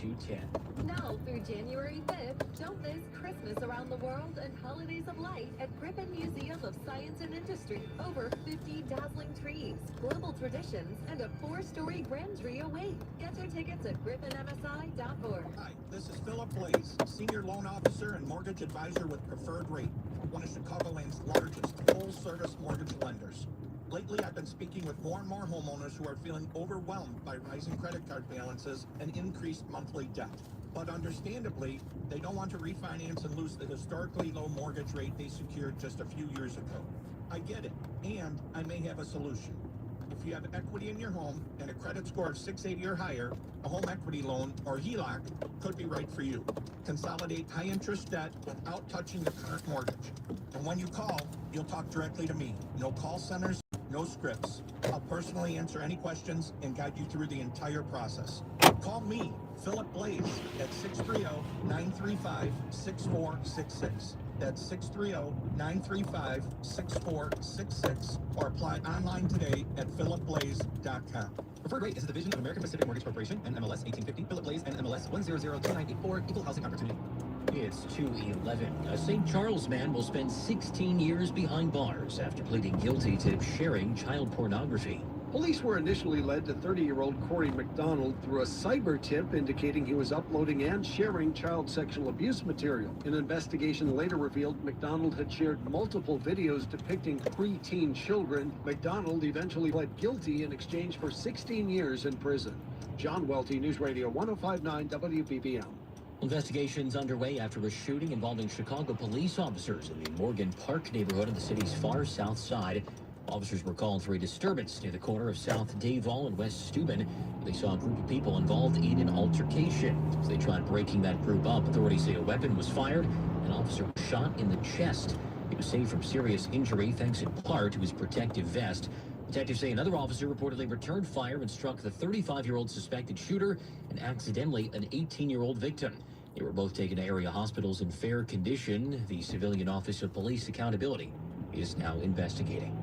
210. Now through January 5th, don't miss Christmas around the world and holidays of light at Griffin Museum of Science and Industry. Over 50 dazzling trees, global traditions, and a 4-story grand tree await. Get your tickets at griffinmsi.org. Hi, this is Philip Blaze, Senior Loan Officer and Mortgage Advisor with Preferred Rate, one of Chicagoland's largest full-service mortgage lenders. Lately, I've been speaking with more and more homeowners who are feeling overwhelmed by rising credit card balances and increased monthly debt. But understandably, they don't want to refinance and lose the historically low mortgage rate they secured just a few years ago. I get it, and I may have a solution. If you have equity in your home and a credit score of 680 or higher, a home equity loan, or HELOC, could be right for you. Consolidate high-interest debt without touching the current mortgage. And when you call, you'll talk directly to me. No call centers, no scripts. I'll personally answer any questions and guide you through the entire process. Call me, Philip Blaze, at 630-935-6466. That's 630-935-6466, or apply online today at philipblaze.com. Preferred Rate is a division of American Pacific Mortgage Corporation and MLS 1850, Philip Blaze and MLS 1002984, Equal Housing Opportunity. It's 2:11. A St. Charles man will spend 16 years behind bars after pleading guilty to sharing child pornography. Police were initially led to 30-year-old Corey McDonald through a cyber tip indicating he was uploading and sharing child sexual abuse material. An investigation later revealed McDonald had shared multiple videos depicting preteen children. McDonald eventually pled guilty in exchange for 16 years in prison. John Welty, News Radio 1059 WBBM. Investigations underway after a shooting involving Chicago police officers in the Morgan Park neighborhood of the city's far south side. Officers were called for a disturbance near the corner of South Davall and West Steuben. They saw a group of people involved in an altercation. As they tried breaking that group up, authorities say a weapon was fired. An officer was shot in the chest. He was saved from serious injury thanks in part to his protective vest. Detectives say another officer reportedly returned fire and struck the 35-year-old suspected shooter and accidentally an 18-year-old victim. They were both taken to area hospitals in fair condition. The Civilian Office of Police Accountability is now investigating.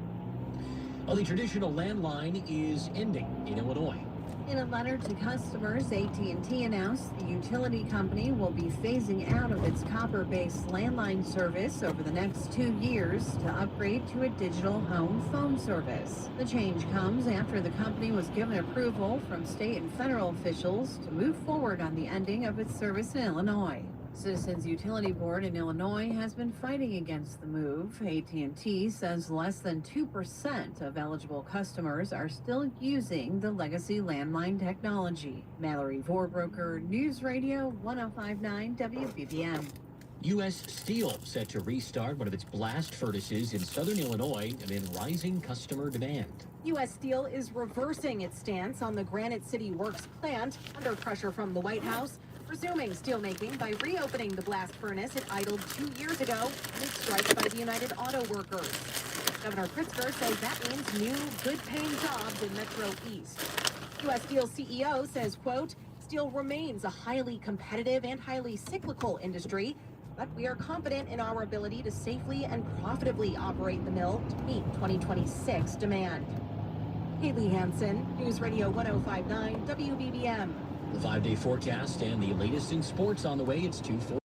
Well, the traditional landline is ending in Illinois. In a letter to customers, AT&T announced the utility company will be phasing out of its copper-based landline service over the next 2 years to upgrade to a digital home phone service. The change comes after the company was given approval from state and federal officials to move forward on the ending of its service in Illinois. Citizens Utility Board in Illinois has been fighting against the move. AT&T says less than 2% of eligible customers are still using the legacy landline technology. Mallory Vorbroker, News Radio 1059 WBBM. U.S. Steel set to restart one of its blast furnaces in southern Illinois amid rising customer demand. U.S. Steel is reversing its stance on the Granite City Works plant under pressure from the White House, resuming steelmaking by reopening the blast furnace it idled 2 years ago amid strikes by the United Auto Workers. Governor Pritzker says that means new, good-paying jobs in Metro East. U.S. Steel CEO says, quote, "Steel remains a highly competitive and highly cyclical industry, but we are confident in our ability to safely and profitably operate the mill to meet 2026 demand." Haley Hansen, News Radio 1059 WBBM. The 5-day forecast and the latest in sports on the way. It's 2:40.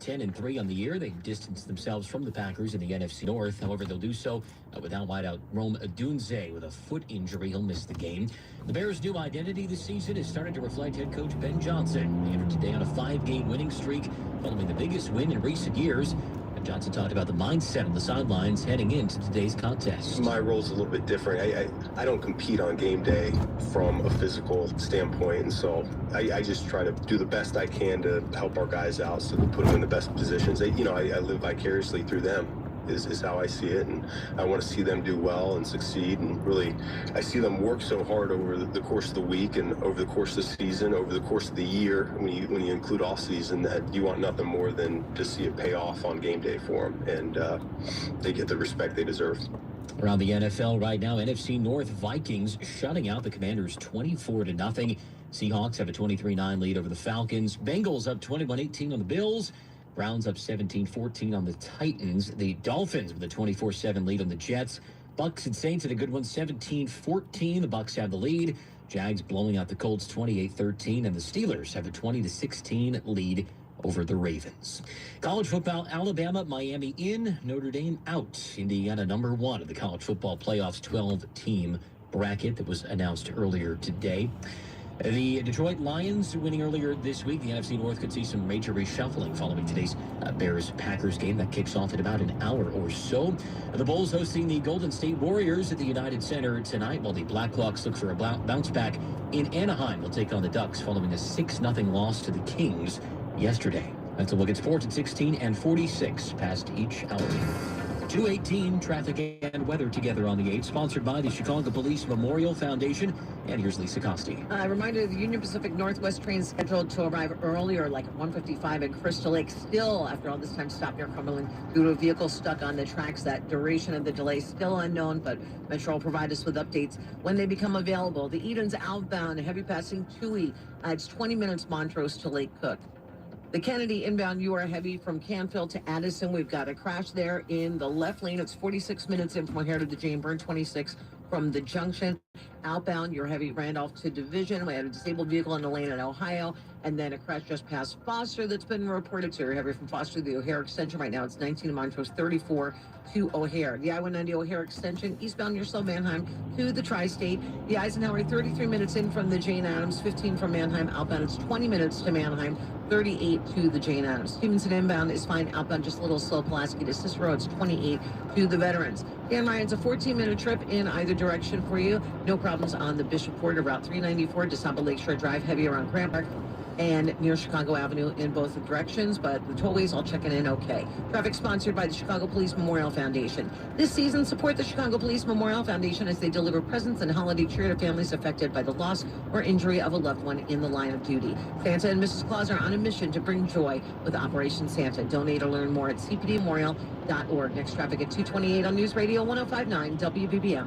10-3 on the year. They distanced themselves from the Packers in the NFC North. However, they'll do so without wideout Rome Odunze with a foot injury. He'll miss the game. The Bears' new identity this season is starting to reflect head coach Ben Johnson. They entered today on a 5-game winning streak following the biggest win in recent years. Johnson talked about the mindset on the sidelines heading into today's contest. My role is a little bit different. I don't compete on game day from a physical standpoint, and so I just try to do the best I can to help our guys out so to put them in the best positions. I live vicariously through them. Is how I see it, and I want to see them do well and succeed, and really I see them work so hard over the course of the week and over the course of the season, over the course of the year, when you include off season, that you want nothing more than to see it pay off on game day for them, and they get the respect they deserve. Around the NFL right now, NFC North Vikings shutting out the Commanders 24-0. Seahawks have a 23-9 lead over the Falcons. Bengals up 21-18 on the Bills. Browns up 17-14 on the Titans. The Dolphins with a 24-7 lead on the Jets. Bucks and Saints at a good one, 17-14. The Bucks have the lead. Jags blowing out the Colts 28-13, and the Steelers have a 20-16 lead over the Ravens. College football, Alabama, Miami in, Notre Dame out. Indiana number 1 of the college football playoffs 12-team bracket that was announced earlier today. The Detroit Lions winning earlier this week. The NFC North could see some major reshuffling following today's Bears-Packers game. That kicks off in about an hour or so. The Bulls hosting the Golden State Warriors at the United Center tonight, while the Blackhawks look for a bounce back in Anaheim. They'll take on the Ducks following a 6-0 loss to the Kings yesterday. That's a look at sports at 16 and 46 past each hour. 2:18, traffic and weather together on the 8, sponsored by the Chicago Police Memorial Foundation. And here's Lisa Costi. A reminder, the Union Pacific Northwest train is scheduled to arrive earlier, like at 1:55 at Crystal Lake. Still, after all this time, stopped near Cumberland due to a vehicle stuck on the tracks. That duration of the delay still unknown, but Metro will provide us with updates when they become available. The Edens outbound, heavy passing Tui. It's 20 minutes Montrose to Lake Cook. The Kennedy inbound, you are heavy from Canfield to Addison. We've got a crash there in the left lane. It's 46 minutes in from O'Hare to the Jane Byrne, 26 from the junction. Outbound, you're heavy Randolph to Division. We had a disabled vehicle in the lane in Ohio, and then a crash just past Foster that's been reported. So you're heavy from Foster to the O'Hare extension. Right now it's 19 in Montrose, 34 to O'Hare. The I-190 O'Hare extension, eastbound, you're slow Manheim to the Tri-State. The Eisenhower, 33 minutes in from the Jane Addams, 15 from Manheim. Outbound, it's 20 minutes to Manheim, 38 to the Jane Addams. Stevenson inbound is fine. Outbound, just a little slow. Pulaski to Cicero, it's 28 to the Veterans. Dan Ryan's a 14-minute trip in either direction for you. No problems on the Bishop Porter Route 394 to Samba Lakeshore Drive, heavy around Grant Park and near Chicago Avenue in both directions, but the tollways all checking in okay. Traffic sponsored by the Chicago Police Memorial Foundation. This season, support the Chicago Police Memorial Foundation as they deliver presents and holiday cheer to families affected by the loss or injury of a loved one in the line of duty. Santa and Mrs. Claus are on a mission to bring joy with Operation Santa. Donate or learn more at cpdmemorial.org. Next traffic at 2:28 on News Radio 105.9 WBBM.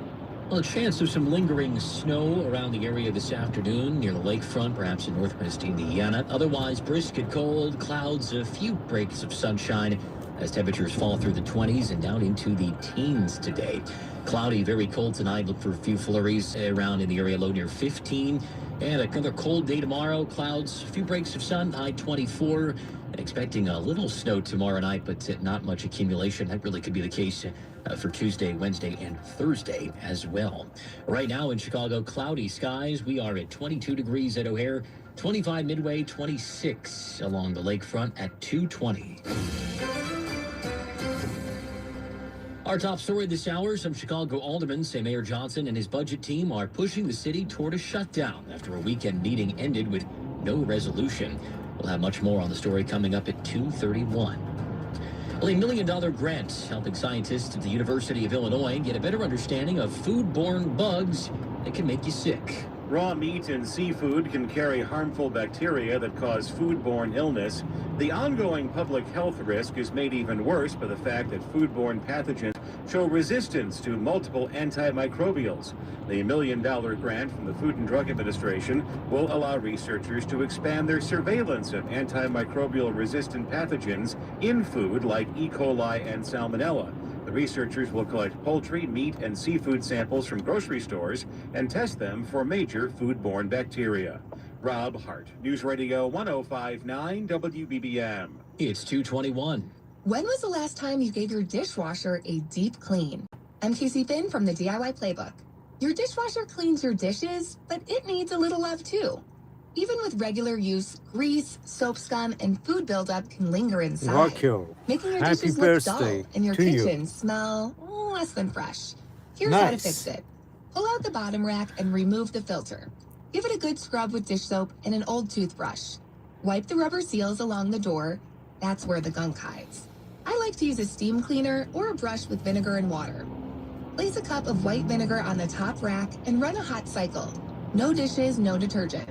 Well, a chance of some lingering snow around the area this afternoon near the lakefront, perhaps in northwest Indiana. Otherwise, brisk and cold, clouds, a few breaks of sunshine as temperatures fall through the 20s and down into the teens today. Cloudy, very cold tonight. Look for a few flurries around in the area, low near 15. And another cold day tomorrow. Clouds, a few breaks of sun, high 24. And expecting a little snow tomorrow night, but not much accumulation. That really could be the case for Tuesday, Wednesday, and Thursday as well. Right now in Chicago, cloudy skies. We are at 22 degrees at O'Hare, 25 Midway, 26 along the lakefront at 2:20. Our top story this hour, some Chicago aldermen say Mayor Johnson and his budget team are pushing the city toward a shutdown after a weekend meeting ended with no resolution. We'll have much more on the story coming up at 2:31. Well, a $1 million grant helping scientists at the University of Illinois get a better understanding of foodborne bugs that can make you sick. Raw meat and seafood can carry harmful bacteria that cause foodborne illness. The ongoing public health risk is made even worse by the fact that foodborne pathogens show resistance to multiple antimicrobials. The $1 million grant from the Food and Drug Administration will allow researchers to expand their surveillance of antimicrobial resistant pathogens in food like E. coli and Salmonella. The researchers will collect poultry, meat, and seafood samples from grocery stores and test them for major foodborne bacteria. Rob Hart, News Radio 105.9 WBBM. It's 2:21. When was the last time you gave your dishwasher a deep clean? I'm Casey Finn from the DIY Playbook. Your dishwasher cleans your dishes, but it needs a little love too. Even with regular use, grease, soap scum, and food buildup can linger inside, making your dishes look dull and your kitchen smell less than fresh. Here's how to fix it. Pull out the bottom rack and remove the filter. Give it a good scrub with dish soap and an old toothbrush. Wipe the rubber seals along the door. That's where the gunk hides. I like to use a steam cleaner or a brush with vinegar and water. Place a cup of white vinegar on the top rack and run a hot cycle. No dishes, no detergent.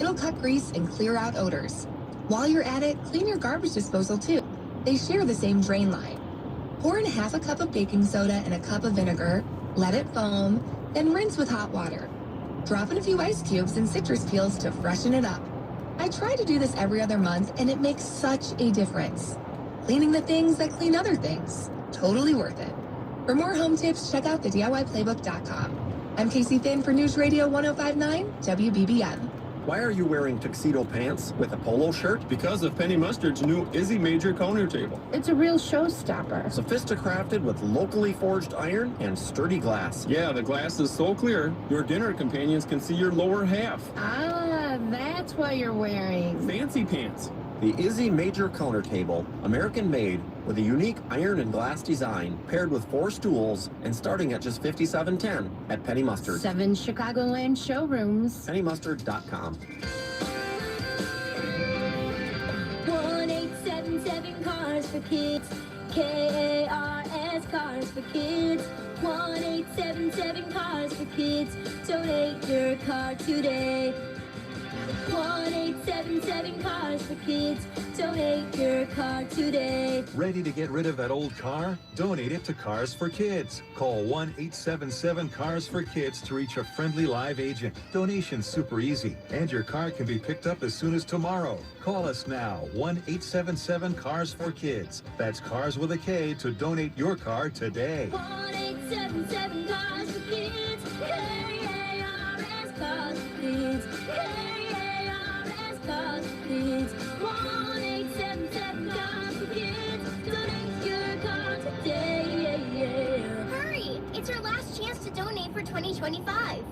It'll cut grease and clear out odors. While you're at it, clean your garbage disposal too. They share the same drain line. Pour in half a cup of baking soda and a cup of vinegar, let it foam, then rinse with hot water. Drop in a few ice cubes and citrus peels to freshen it up. I try to do this every other month and it makes such a difference. Cleaning the things that clean other things. Totally worth it. For more home tips, check out the DIYplaybook.com. I'm Casey Finn for News Radio 105.9 WBBM. Why are you wearing tuxedo pants with a polo shirt? Because of Penny Mustard's new Izzy Major counter table. It's a real showstopper. Sophisticrafted with locally forged iron and sturdy glass. Yeah, the glass is so clear, your dinner companions can see your lower half. Ah, that's why you're wearing fancy pants. The Izzy Major counter table, American-made, with a unique iron and glass design, paired with 4 stools, and starting at just $57.10 at Penny Mustard. 7 Chicagoland showrooms. PennyMustard.com. 1877 Cars for Kids. KARS Cars for Kids. 1877 Cars for Kids. Donate your car today. 1877 Cars for Kids. Donate your car today. Ready to get rid of that old car? Donate it to Cars for Kids. Call 1-877-CARS-FOR-KIDS to reach a friendly live agent. Donation's super easy, and your car can be picked up as soon as tomorrow. Call us now, 1-877-CARS-FOR-KIDS. That's Cars with a K to donate your car today. 1877 Cars for Kids. KARS Cars for Kids. KARS Cars for Kids. 1877 Cars for Kids. Donate your car today. Hurry! It's our last chance to donate for 2025.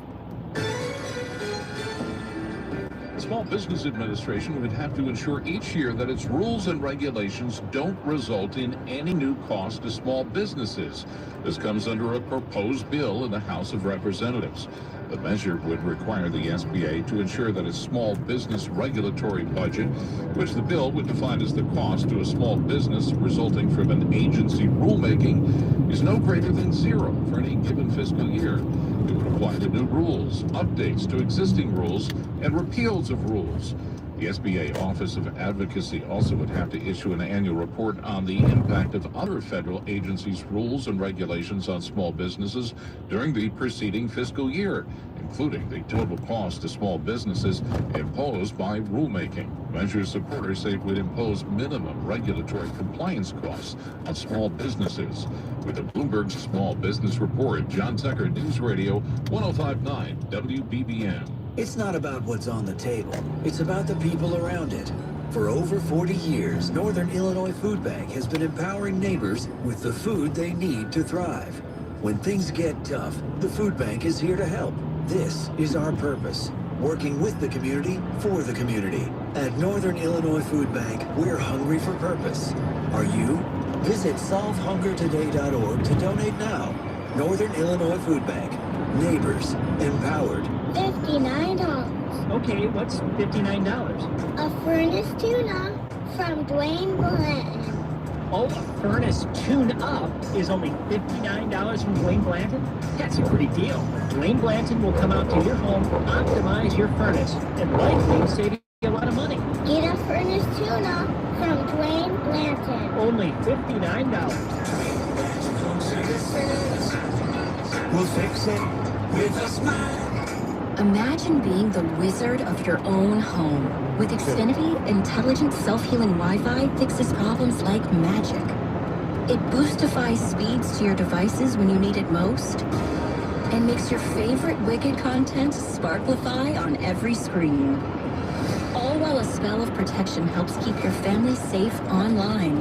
Small Business Administration would have to ensure each year that its rules and regulations don't result in any new cost to small businesses. This comes under a proposed bill in the House of Representatives. The measure would require the SBA to ensure that its small business regulatory budget, which the bill would define as the cost to a small business resulting from an agency rulemaking, is no greater than zero for any given fiscal year. It would apply to new rules, updates to existing rules, and repeals of rules. The SBA Office of Advocacy also would have to issue an annual report on the impact of other federal agencies' rules and regulations on small businesses during the preceding fiscal year, including the total cost to small businesses imposed by rulemaking. Measure supporters say it would impose minimum regulatory compliance costs on small businesses. With the Bloomberg Small Business Report, John Tucker, News Radio 105.9 WBBM. It's not about what's on the table. It's about the people around it. For over 40 years, Northern Illinois Food Bank has been empowering neighbors with the food they need to thrive. When things get tough, the food bank is here to help. This is our purpose, working with the community for the community. At Northern Illinois Food Bank, we're hungry for purpose. Are you? Visit solvehungertoday.org to donate now. Northern Illinois Food Bank. Neighbors empowered. $59. Okay, what's $59? A furnace tune-up from Dwayne Blanton. Oh, a furnace tune-up is only $59 from Dwayne Blanton? That's a pretty deal. Dwayne Blanton will come out to your home, optimize your furnace, and likely save you a lot of money. Get a furnace tune-up from Dwayne Blanton. Only $59. We'll fix it with a smile. Imagine being the wizard of your own home. With Xfinity, intelligent self-healing Wi-Fi fixes problems like magic. It boostifies speeds to your devices when you need it most, and makes your favorite Wicked content sparklify on every screen. All while a spell of protection helps keep your family safe online.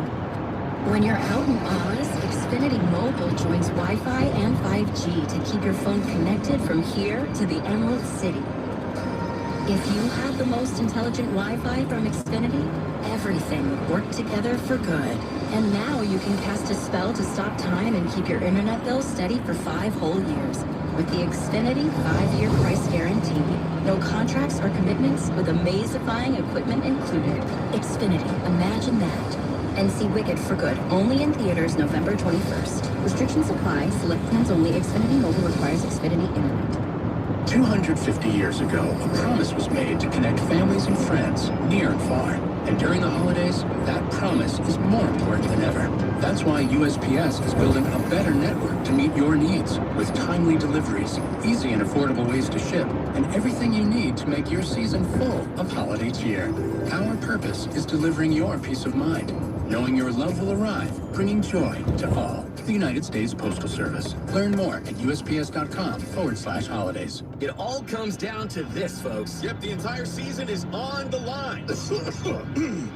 When you're out in Oz, Xfinity Mobile joins Wi-Fi and 5G to keep your phone connected from here to the Emerald City. If you have the most intelligent Wi-Fi from Xfinity, everything will work together for good. And now you can cast a spell to stop time and keep your internet bill steady for 5 whole years. With the Xfinity 5-year price guarantee, no contracts or commitments with amazifying equipment included. Xfinity, imagine that. And see Wicked for Good, only in theaters November 21st. Restrictions apply. Select plans only. Xfinity Mobile requires Xfinity Internet. 250 years ago, a promise was made to connect families and friends near and far. And during the holidays, that promise is more important than ever. That's why USPS is building a better network to meet your needs with timely deliveries, easy and affordable ways to ship, and everything you need to make your season full of holiday cheer. Our purpose is delivering your peace of mind, knowing your love will arrive, bringing joy to all. The United States Postal Service. Learn more at USPS.com/holidays. It all comes down to this, folks. Yep, the entire season is on the line.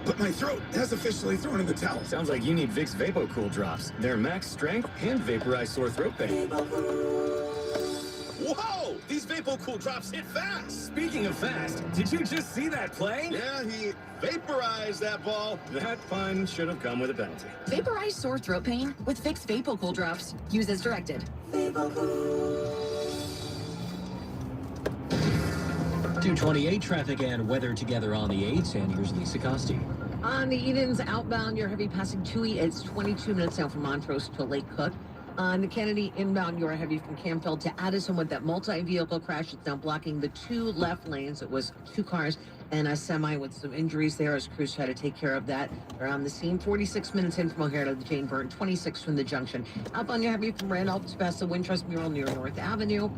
But my throat has officially thrown in the towel. Sounds like you need Vicks VapoCool drops. They're max strength and vaporize sore throat pain. Whoa! These VapoCool drops hit fast. Speaking of fast, did you just see that play? Yeah, he vaporized that ball. That pun should have come with a penalty. Vaporize sore throat pain with Vicks VapoCool drops. Use as directed. 228 traffic and weather together on the 8s, and here's Lisa Costi. On the Edens outbound, you're heavy passing Tui. It's 22 minutes down from Montrose to Lake Cook. On the Kennedy inbound, you're heavy from Campbell to Addison with that multi-vehicle crash. It's now blocking the 2 left lanes. It was 2 cars and a semi with some injuries there as crews try to take care of that. They're on the scene. 46 minutes in from O'Hare to the Jane Byrne, 26 from the junction. Outbound, you're heavy from Randolph to past the Wintrust mural near North Avenue.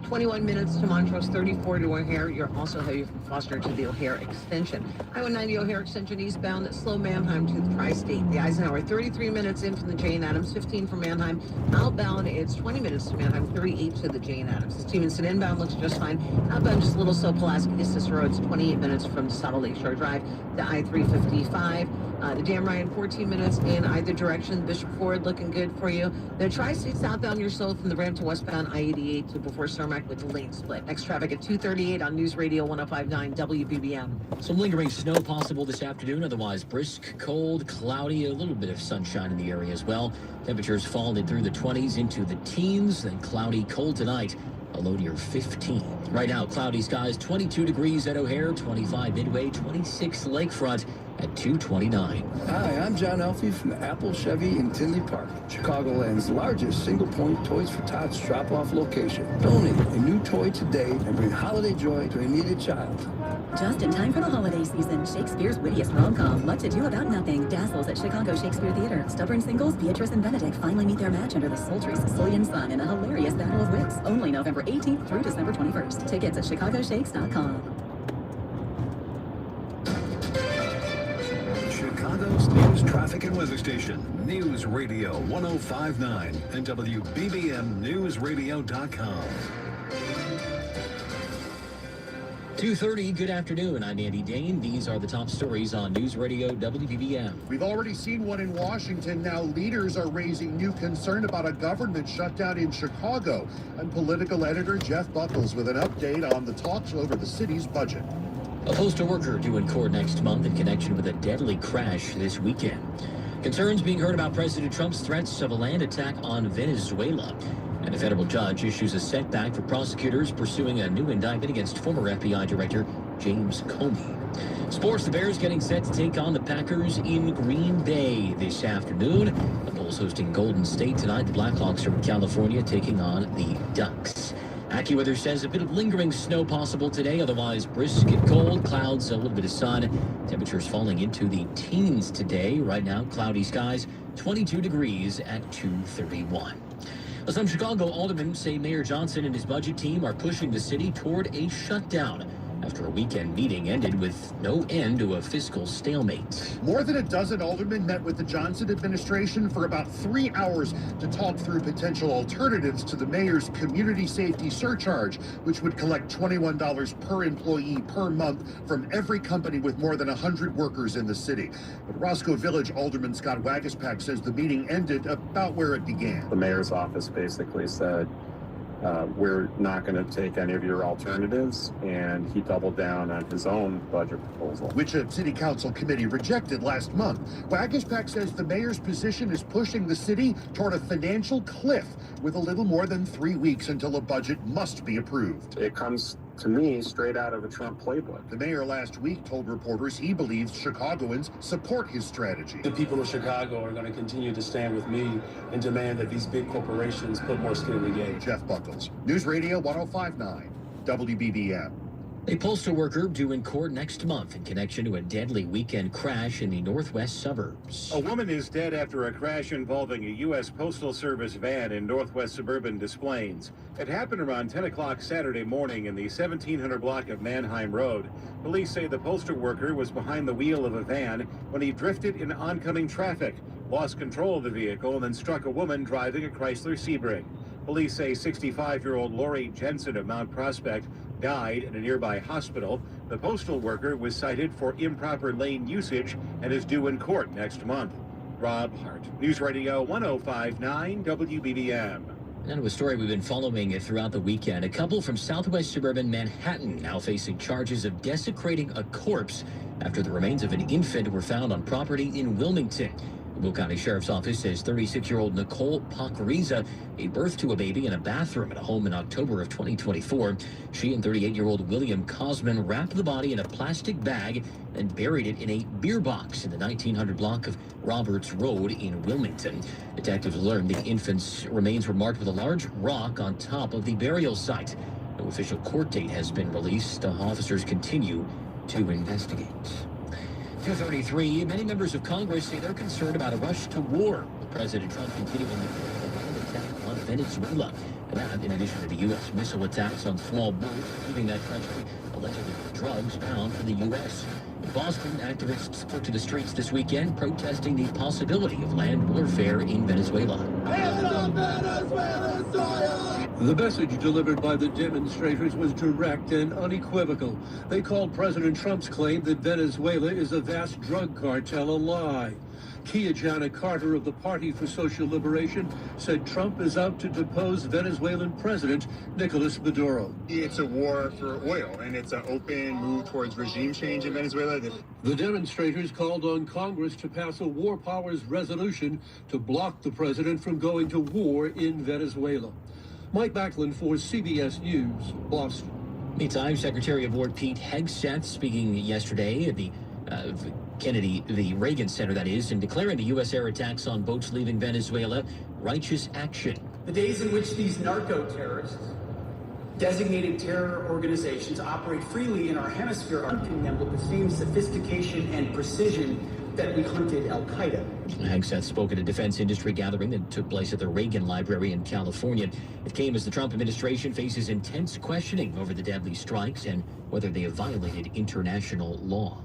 21 minutes to Montrose, 34 to O'Hare. You're also heavy from Foster to the O'Hare Extension. I-190 O'Hare Extension eastbound, slow Manheim to the Tri-State. The Eisenhower, 33 minutes in from the Jane Addams, 15 from Manheim. Outbound, it's 20 minutes to Manheim, 38 to the Jane Addams. The Stevenson inbound looks just fine. Outbound, just a little slow Pulaski to Cicero. It's 28 minutes from Saddle Lake Shore Drive to I-355. The Dan Ryan, 14 minutes in either direction. Bishop Ford looking good for you. The Tri-State southbound, you're slow from the ramp to westbound I-88 to before Cermak with the lane split. Next traffic at 2:38 on News Radio 105.9 WBBM. Some lingering snow possible this afternoon, otherwise brisk, cold, cloudy, a little bit of sunshine in the area as well. Temperatures falling through the 20s into the teens, then cloudy, cold tonight. A low near 15. Right now, cloudy skies, 22 degrees at O'Hare, 25 Midway, 26 Lakefront at 229. Hi, I'm John Elfie from the Apple Chevy in Tinley Park, Chicagoland's largest single-point Toys for Tots drop-off location. Donate a new toy today and bring holiday joy to a needed child. Just in time for the holiday season, Shakespeare's wittiest rom-com, What to Do About Nothing, dazzles at Chicago Shakespeare Theater. Stubborn singles Beatrice and Benedict finally meet their match under the sultry Sicilian sun in a hilarious battle of wits. Only November 18th through December 21st. Tickets at chicagoshakes.com. Chicago's news, traffic, and weather station. News Radio 105.9 and WBBMNewsRadio.com. 2:30, good afternoon. I'm Andy Dane. These are the top stories on News Radio WBBM. We've already seen one in Washington. Now leaders are raising new concern about a government shutdown in Chicago. And political editor Jeff Buckles with an update on the talks over the city's budget. A postal worker due in court next month in connection with a deadly crash this weekend. Concerns being heard about President Trump's threats of a land attack on Venezuela. And a federal judge issues a setback for prosecutors pursuing a new indictment against former FBI Director James Comey. Sports, the Bears getting set to take on the Packers in Green Bay this afternoon. The Bulls hosting Golden State tonight. The Blackhawks from California taking on the Ducks. AccuWeather says a bit of lingering snow possible today, otherwise brisk and cold, clouds, a little bit of sun. Temperatures falling into the teens today. Right now, cloudy skies, 22 degrees at 2:31. Some Chicago aldermen say Mayor Johnson and his budget team are pushing the city toward a shutdown. after a weekend meeting ended with no end to a fiscal stalemate. More than a dozen aldermen met with the Johnson administration for about 3 hours to talk through potential alternatives to the mayor's community safety surcharge, which would collect $21 per employee per month from every company with more than 100 workers in the city. But Roscoe Village Alderman Scott Wagaspak says the meeting ended about where it began. The mayor's office basically said, we're not going to take any of your alternatives, and he doubled down on his own budget proposal, which a city council committee rejected last month. Wagaspak says the mayor's position is pushing the city toward a financial cliff with a little more than 3 weeks until a budget must be approved. It comes to me straight out of a Trump playbook. The mayor last week told reporters he believes Chicagoans support his strategy. The people of Chicago are going to continue to stand with me and demand that these big corporations put more skin in the game. Jeff Buckles, News Radio 1059, WBBM. A postal worker due in court next month in connection to a deadly weekend crash in the northwest suburbs. A woman is dead after a crash involving a U.S. Postal Service van in northwest suburban Des Plaines. It happened around 10 o'clock Saturday morning in the 1700 block of Manheim Road. Police say the postal worker was behind the wheel of a van when he drifted in oncoming traffic, lost control of the vehicle, and then struck a woman driving a Chrysler Sebring. Police say 65-year-old Lori Jensen of Mount Prospect died in a nearby hospital. The postal worker was cited for improper lane usage and is due in court next month. Rob Hart, News Radio 1059 WBBM. And a story we've been following it throughout the weekend. A couple from southwest suburban Manhattan now facing charges of desecrating a corpse after the remains of an infant were found on property in Wilmington. The Will County Sheriff's Office says 36-year-old Nicole Pacariza gave birth to a baby in a bathroom at a home in October of 2024. She and 38-year-old William Cosman wrapped the body in a plastic bag and buried it in a beer box in the 1900 block of Roberts Road in Wilmington. Detectives learned the infant's remains were marked with a large rock on top of the burial site. No official court date has been released. Officers continue to investigate. 2:33. Many members of Congress say they're concerned about a rush to war, with President Trump continuing the attack on Venezuela. And that, in addition to the U.S. missile attacks on small boats, leaving that country allegedly with drugs bound for the U.S. In Boston, activists took to the streets this weekend protesting the possibility of land warfare in Venezuela. The message delivered by the demonstrators was direct and unequivocal. They called President Trump's claim that Venezuela is a vast drug cartel a lie. Kia Janet Carter of the Party for Social Liberation said Trump is out to depose Venezuelan President Nicolas Maduro. It's a war for oil, and it's an open move towards regime change in Venezuela. The demonstrators called on Congress to pass a war powers resolution to block the president from going to war in Venezuela. Mike Backlund for CBS News, Boston. Meantime, Secretary of War Pete Hegseth speaking yesterday at the the Reagan Center, that is, and declaring the U.S. air attacks on boats leaving Venezuela righteous action. The days in which these narco-terrorists, designated terror organizations, operate freely in our hemisphere are hunting them with the same sophistication and precision that we hunted Al-Qaeda. Hegseth spoke at a defense industry gathering that took place at the Reagan Library in California. It came as the Trump administration faces intense questioning over the deadly strikes and whether they have violated international law.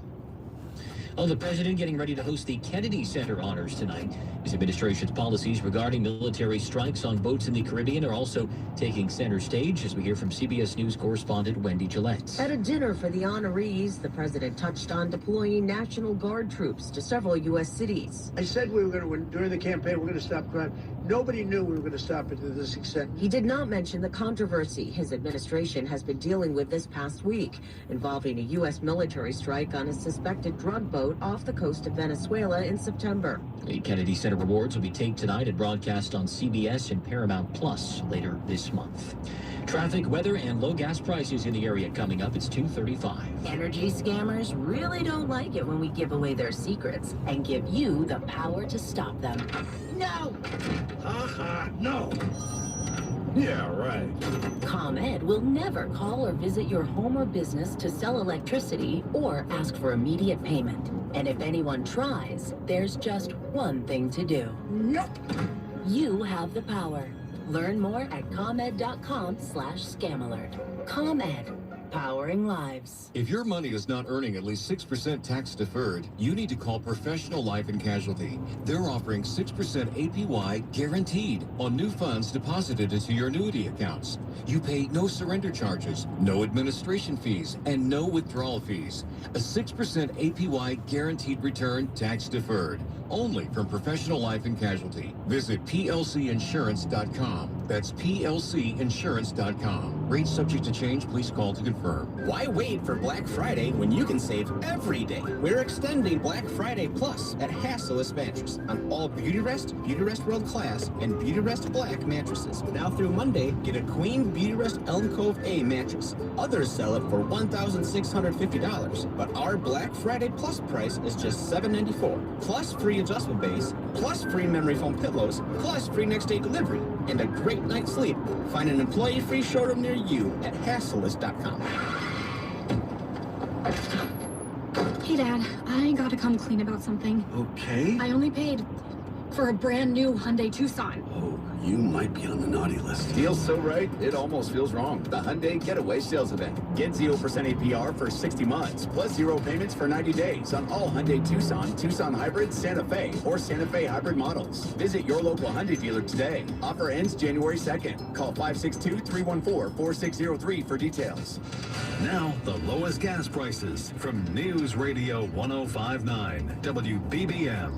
Oh, the president getting ready to host the Kennedy Center honors tonight. His administration's policies regarding military strikes on boats in the Caribbean are also taking center stage, as we hear from CBS News correspondent Wendy Gillette. At a dinner for the honorees, the president touched on deploying National Guard troops to several U.S. cities. I said we were going to, during the campaign, we're going to stop crime. Nobody knew we were going to stop it to this extent. He did not mention the controversy his administration has been dealing with this past week, involving a U.S. military strike on a suspected drug boat off the coast of Venezuela in September. The Kennedy Center Awards will be taped tonight and broadcast on CBS and Paramount Plus later this month. Traffic, weather, and low gas prices in the area coming up. It's 2:35. Energy scammers really don't like it when we give away their secrets and give you the power to stop them. No! No! Yeah, right. ComEd will never call or visit your home or business to sell electricity or ask for immediate payment. And if anyone tries, there's just one thing to do. Nope. You have the power. Learn more at ComEd.com/scamalert. ComEd. powering lives. If your money is not earning at least 6% tax deferred, you need to call Professional Life and Casualty. They're offering 6% APY guaranteed on new funds deposited into your annuity accounts. You pay no surrender charges, no administration fees, and no withdrawal fees. A 6% APY guaranteed return tax deferred. Only from Professional Life and Casualty. Visit plcinsurance.com. That's plcinsurance.com. Rates subject to change. Please call to confirm. Why wait for Black Friday when you can save every day? We're extending Black Friday Plus at Hassellus Mattress on all Beautyrest, Beautyrest World Class, and Beautyrest Black mattresses. Now through Monday, get a Queen Beautyrest Elm Cove A mattress. Others sell it for $1,650, but our Black Friday Plus price is just $794, plus free adjustment base, plus free memory foam pillows, plus free next day delivery, and a great night's sleep. Find an employee-free showroom near you at Hassellus.com. Hey, Dad, I gotta come clean about something. Okay. I only paid for a brand new Hyundai Tucson. Oh, you might be on the naughty list. Feels so right, it almost feels wrong. The Hyundai Getaway Sales Event. Get 0% APR for 60 months, plus 0 payments for 90 days on all Hyundai Tucson, Tucson Hybrid, Santa Fe, or Santa Fe Hybrid models. Visit your local Hyundai dealer today. Offer ends January 2nd. Call 562-314-4603 for details. Now, the lowest gas prices from News Radio 105.9 WBBM.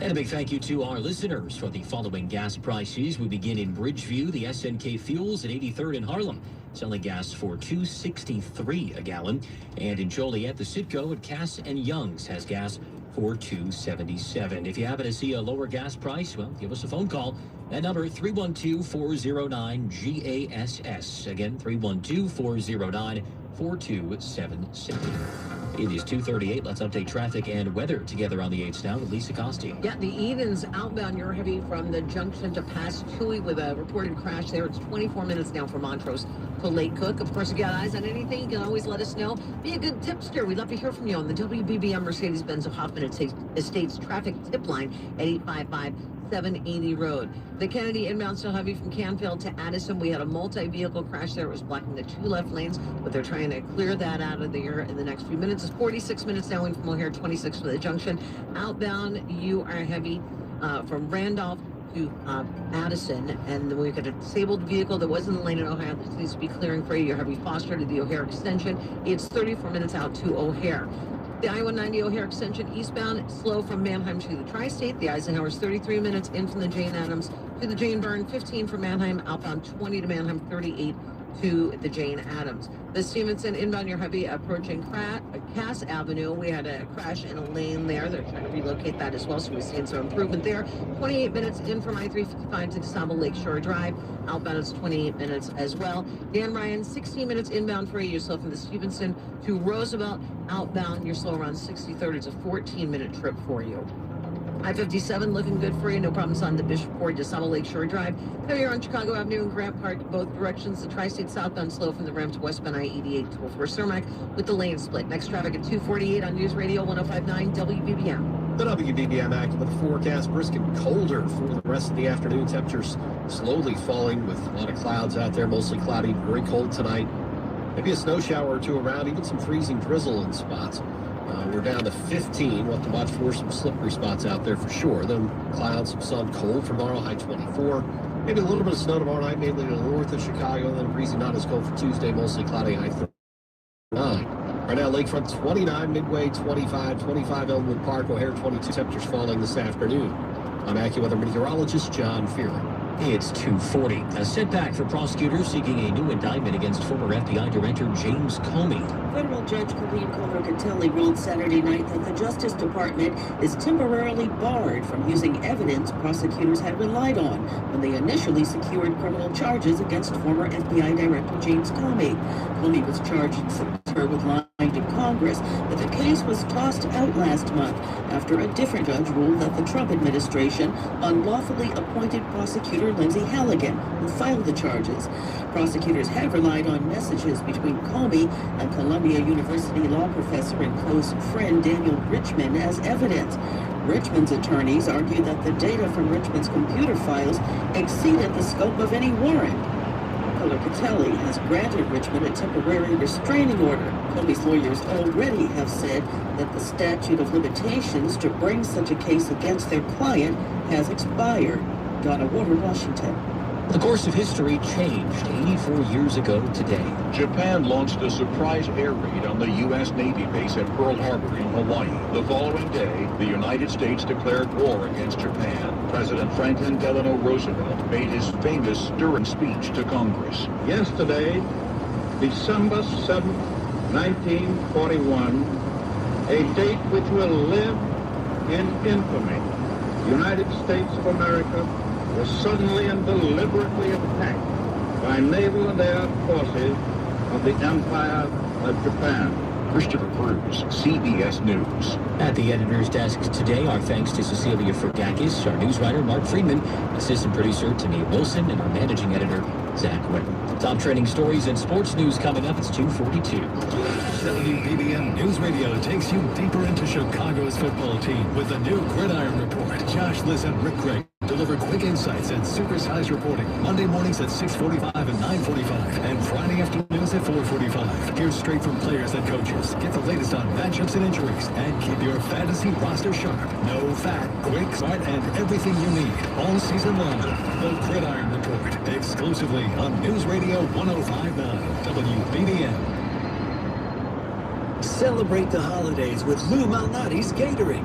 And a big thank you to our listeners for the following gas prices. We begin in Bridgeview, the SNK Fuels at 83rd in Harlem, selling gas for $2.63 a gallon. And in Joliet, the Citgo at Cass and Young's has gas for $2.77. If you happen to see a lower gas price, well, give us a phone call. That number, 312-409-GASS. Again, 312-409-4277. It is 2:38. Let's update traffic and weather together on the 8s now with Lisa Costi. Yeah, the Edens outbound, you're heavy from the junction to past Tui with a reported crash there. It's 24 minutes now from Montrose to Lake Cook. Of course, if you got eyes on anything, you can always let us know. Be a good tipster. We'd love to hear from you on the WBBM Mercedes-Benz of Hoffman Estates traffic tip line at 855-780 Road. The Kennedy inbound still heavy from Canfield to Addison. We had a multi-vehicle crash there. It was blocking the 2 left lanes, but they're trying to clear that out of there in the next few minutes. It's 46 minutes now in from O'Hare, 26 for the junction. Outbound, you are heavy from Randolph to Addison, and then we've got a disabled vehicle that was in the lane in O'Hare that needs to be clearing for you. Your heavy Foster to the O'Hare extension. It's 34 minutes out to O'Hare. The I-190 O'Hare extension eastbound, slow from Mannheim to the Tri-State. The Eisenhower's 33 minutes in from the Jane Addams to the Jane Byrne, 15 from Mannheim, outbound 20 to Mannheim, 38 to the Jane Addams. The Stevenson inbound, you're heavy approaching Cass Avenue. We had a crash in a lane there. They're trying to relocate that as well, so we've seen some improvement there. 28 minutes in from I-355 to DeSable Lakeshore Drive. Outbound is 28 minutes as well. Dan Ryan, 16 minutes inbound for you. You're slow from the Stevenson to Roosevelt. Outbound, you're slow around 63rd. It's a 14-minute trip for you. I-57 looking good for you. No problems on the Bishopport to DeSable Lakeshore Drive. Heavier on Chicago Avenue and Grant Park, both directions. The Tri-State southbound slow from the Ram to westbound I-88 to Fort Cermak with the lane split. Next traffic at 2:48 on News Radio 105.9 WBBM. The WBBM active with a forecast brisk and colder for the rest of the afternoon. Temperatures slowly falling with a lot of clouds out there, mostly cloudy, very cold tonight. Maybe a snow shower or two around, even some freezing drizzle in spots. We're down to 15. We'll have to watch for some slippery spots out there for sure. Then clouds, some sun, cold tomorrow, high 24. Maybe a little bit of snow tomorrow night, mainly to the north of Chicago. Then breezy, not as cold for Tuesday, mostly cloudy, high 39. Right now, Lakefront 29, Midway 25, 25 Elmwood Park, O'Hare 22. Temperatures falling this afternoon. I'm AccuWeather meteorologist John Fearon. It's 2:40. A setback for prosecutors seeking a new indictment against former FBI Director James Comey. Federal Judge Colleen Kohler-Catelli ruled Saturday night that the Justice Department is temporarily barred from using evidence prosecutors had relied on when they initially secured criminal charges against former FBI Director James Comey. Comey was charged in September with lying to Congress, but the case was tossed out last month after a different judge ruled that the Trump administration unlawfully appointed prosecutor Lindsay Halligan, who filed the charges. Prosecutors have relied on messages between Comey and Columbia University law professor and close friend Daniel Richman as evidence. Richman's attorneys argue that the data from Richman's computer files exceeded the scope of any warrant. Colonel Catelli has granted Richmond a temporary restraining order. Comey's lawyers already have said that the statute of limitations to bring such a case against their client has expired. Donna Woodard, Washington. The course of history changed 84 years ago today. Japan launched a surprise air raid on the U.S. Navy base at Pearl Harbor in Hawaii. The following day, the United States declared war against Japan. President Franklin Delano Roosevelt made his famous stirring speech to Congress. Yesterday, December 7th, 1941, a date which will live in infamy. The United States of America was suddenly and deliberately attacked by naval and air forces of the Empire of Japan. Christopher Cruz, CBS News. At the editor's desk today, our thanks to Cecilia Fergakis, our news writer Mark Friedman, assistant producer Tania Wilson, and our managing editor Zach Whitten. Top trending stories and sports news coming up. It's 2:42. WBBM News Radio takes you deeper into Chicago's football team with the new Gridiron Report. Josh Liz and Rick Craig deliver quick insights and supersized reporting Monday mornings at 6:45 and 9:45 and Friday afternoons at 4:45. Hear straight from players and coaches. Get the latest on matchups and injuries and keep your fantasy roster sharp. No fat, quick, smart, and everything you need all season long. The Gridiron Report, exclusively on News Radio 105.9 WBBM. Celebrate the holidays with Lou Malnati's Catering.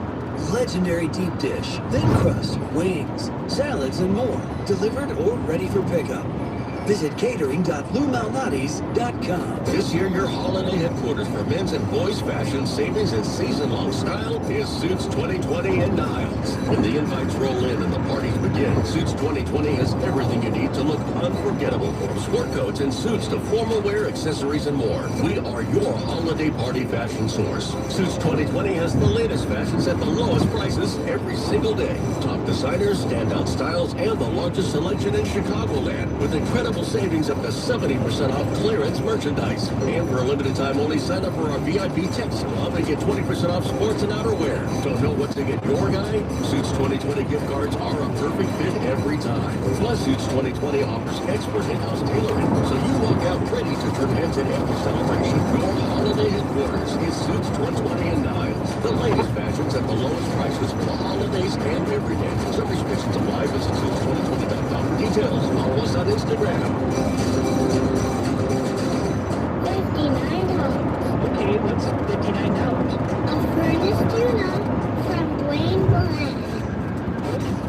Legendary deep dish, thin crust, wings, salads, and more. Delivered or ready for pickup. Visit catering.loumalnatis.com. This year, your holiday headquarters for men's and boys' fashion, savings, and season-long style is Suits 2020 in Niles. When the invites roll in and the parties begin, Suits 2020 has everything you need to look unforgettable. From sport coats and suits to formal wear, accessories, and more. We are your holiday party fashion source. Suits 2020 has the latest fashions at the lowest prices every single day. Top designers, standout styles, and the largest selection in Chicagoland with incredible savings up to 70% off clearance merchandise. And for a limited time only, sign up for our VIP text club and get 20% off sports and outerwear. Don't know what to get your guy? Suits 2020 gift cards are a perfect fit every time. Plus, Suits 2020 offers expert in-house tailoring, so you walk out ready to turn heads in every celebration. Your holiday headquarters is Suits 2020 in Niles. The latest fashions at the lowest prices for the holidays and every day. Some restrictions apply. Visit Suits2020.com for details. Follow us on Instagram. $59. Okay, what's $59? A furnace tune-up from Dwayne Bland.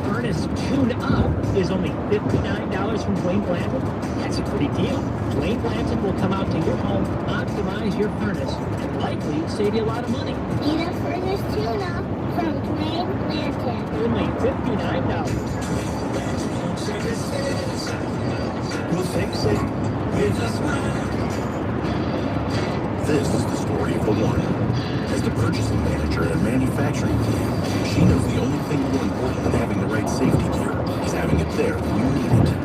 Furnace tune-up is only $59 from Dwayne Blandon? That's a pretty deal. Dwayne Blandon will come out to your home, optimize your furnace, and likely save you a lot of money. Need a furnace tune-up from Dwayne Blandon. Only $59. We'll fix it with a smile. This is the story of the one. As the purchasing manager at a manufacturing plant, she knows the only thing more important than having the right safety gear is having it there when you need it.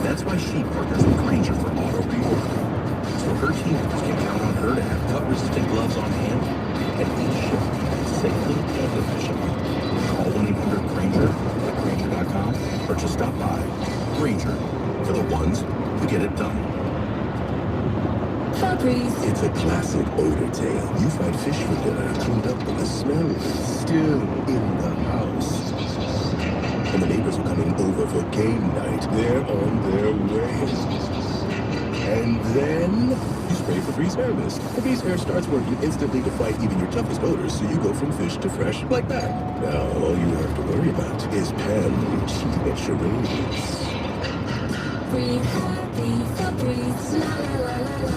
That's why she partners with Grainger for auto reorder. So her team members can count on her to have cut-resistant gloves on hand and be shipped safely and efficiently. Call 1-800-GRAINGER at Grainger.com or just stop by. Grainger, for the ones who get it done. It's a classic odor tale. You find fish for dinner, cleaned up, but the smell is still in the house. And the neighbors are coming over for game night. They're on their way. And then you spray Febreze Hair Mist. Febreze Hair starts working instantly to fight even your toughest odors, so you go from fish to fresh like that. Now all you have to worry about is Pam cheating at charades. Breathe happy, Febreze, la la la la la.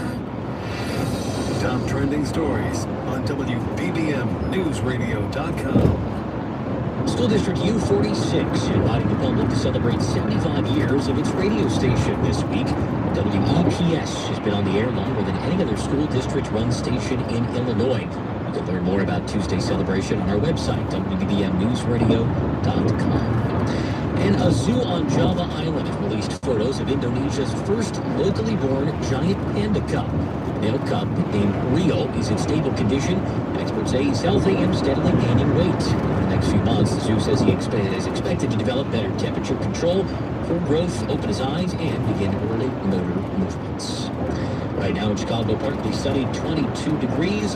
Top trending stories on WBBMNewsRadio.com. School District U46 inviting the public to celebrate 75 years of its radio station this week. WEPS has been on the air longer than any other school district-run station in Illinois. You can learn more about Tuesday's celebration on our website, WBBMNewsRadio.com. And a zoo on Java Island has released photos of Indonesia's first locally born giant panda cub. The male cub, named Rio, is in stable condition. Experts say he's healthy and steadily gaining weight. In the next few months, the zoo says he is expected to develop better temperature control, full growth, open his eyes, and begin early motor movements. Right now in Chicago, partly sunny, 22 degrees.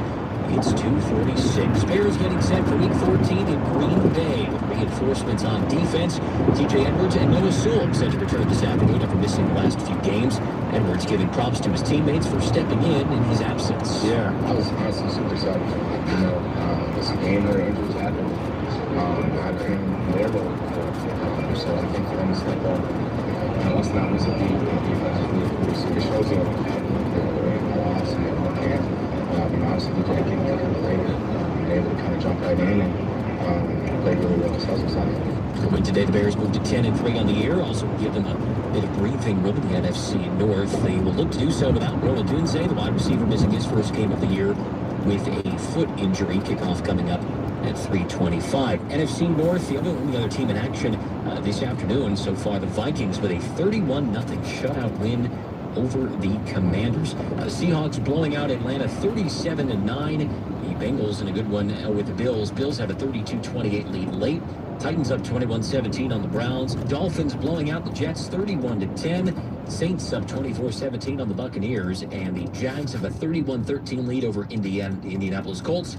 It's 2:46. Bears getting set for Week 14 in Green Bay with reinforcements on defense. TJ Edwards and Noah Sewell set to return this afternoon after missing the last few games. Edwards giving props to his teammates for stepping in his absence. Yeah, I was honestly super excited. It's a game where injuries happen. I've been there before, so I think for them to step up, let's not miss a beat. It shows you they're in the loss and they're on hand. Obviously, DJ getting kicked later, able to kind of jump right in and play really well. So I was excited. For win today, the Bears moved to 10-3 on the year. Also will give them a bit of breathing room in the NFC North. They will look to do so without Ronald Dunze, the wide receiver, missing his first game of the year with a foot injury. Kickoff coming up at 3:25. NFC North, the only other team in action this afternoon so far, the Vikings with a 31-0 shutout win over the Commanders. The Seahawks blowing out Atlanta 37-9. The Bengals in a good one with the Bills. Bills have a 32-28 lead late. Titans up 21-17 on the Browns. Dolphins blowing out the Jets 31-10. Saints up 24-17 on the Buccaneers. And the Jags have a 31-13 lead over Indianapolis Colts.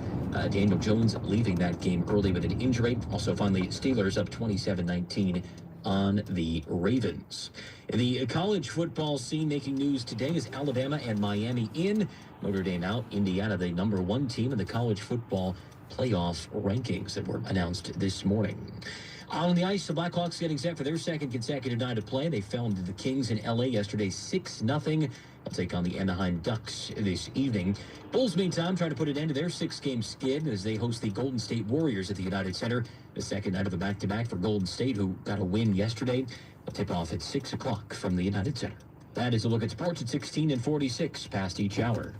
Daniel Jones leaving that game early with an injury. Also, finally, Steelers up 27-19 on the Ravens. The college football scene making news today is Alabama and Miami in. Notre Dame out. Indiana, the number one team in the college football playoff rankings that were announced this morning. On the ice, the Blackhawks getting set for their second consecutive night of play. They fell to the Kings in L.A. yesterday 6-0. They'll take on the Anaheim Ducks this evening. Bulls, meantime, trying to put an end to their six-game skid as they host the Golden State Warriors at the United Center. The second night of a back-to-back for Golden State, who got a win yesterday. They'll tip off at 6 o'clock from the United Center. That is a look at sports at 16 and 46 past each hour.